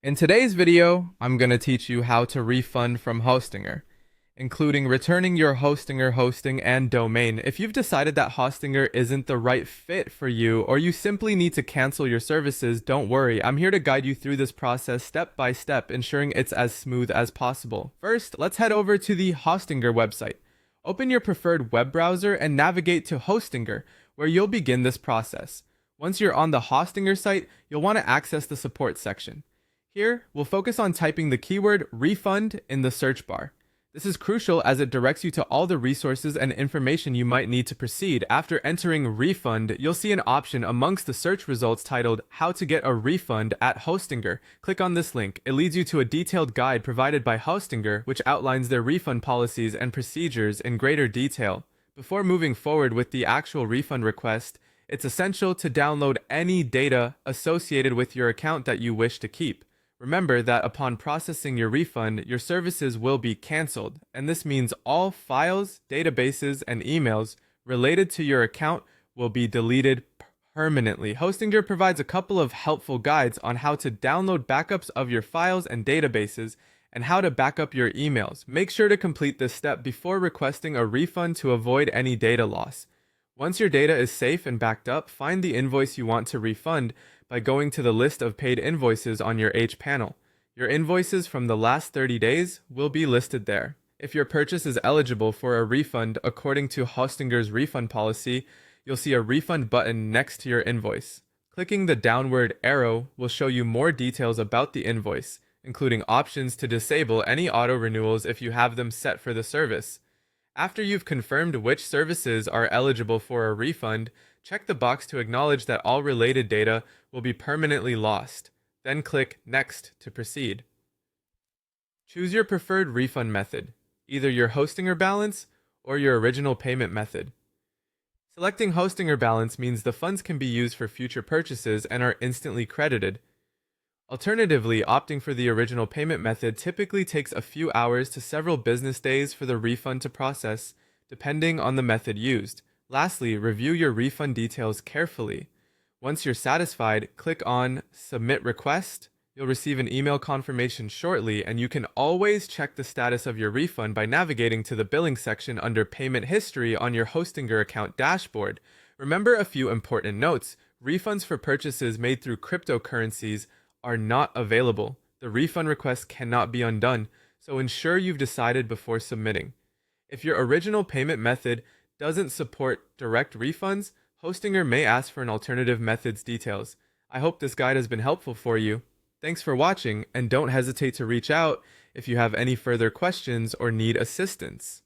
In today's video, I'm going to teach you how to refund from Hostinger, including returning your Hostinger hosting and domain. If you've decided that Hostinger isn't the right fit for you, or you simply need to cancel your services, don't worry. I'm here to guide you through this process step by step, ensuring it's as smooth as possible. First, let's head over to the Hostinger website. Open your preferred web browser and navigate to Hostinger, where you'll begin this process. Once you're on the Hostinger site, you'll want to access the support section. Here, we'll focus on typing the keyword refund in the search bar. This is crucial as it directs you to all the resources and information you might need to proceed. After entering refund, you'll see an option amongst the search results titled How to Get a Refund at Hostinger. Click on this link. It leads you to a detailed guide provided by Hostinger, which outlines their refund policies and procedures in greater detail. Before moving forward with the actual refund request, it's essential to download any data associated with your account that you wish to keep. Remember that upon processing your refund, your services will be canceled, and this means all files, databases, and emails related to your account will be deleted permanently. Hostinger provides a couple of helpful guides on how to download backups of your files and databases and how to back up your emails. Make sure to complete this step before requesting a refund to avoid any data loss. Once your data is safe and backed up, find the invoice you want to refund by going to the list of paid invoices on your H panel. Your invoices from the last 30 days will be listed there. If your purchase is eligible for a refund according to Hostinger's refund policy, you'll see a refund button next to your invoice. Clicking the downward arrow will show you more details about the invoice, including options to disable any auto renewals if you have them set for the service. After you've confirmed which services are eligible for a refund, check the box to acknowledge that all related data will be permanently lost. Then click Next to proceed. Choose your preferred refund method, either your Hostinger balance or your original payment method. Selecting Hostinger balance means the funds can be used for future purchases and are instantly credited. Alternatively, opting for the original payment method typically takes a few hours to several business days for the refund to process, depending on the method used. Lastly, review your refund details carefully. Once you're satisfied, click on Submit Request. You'll receive an email confirmation shortly, and you can always check the status of your refund by navigating to the billing section under Payment History on your Hostinger account dashboard. Remember a few important notes. Refunds for purchases made through cryptocurrencies are not available. The refund request cannot be undone, so ensure you've decided before submitting. If your original payment method doesn't support direct refunds, Hostinger may ask for an alternative method's details. I hope this guide has been helpful for you. Thanks for watching, and don't hesitate to reach out if you have any further questions or need assistance.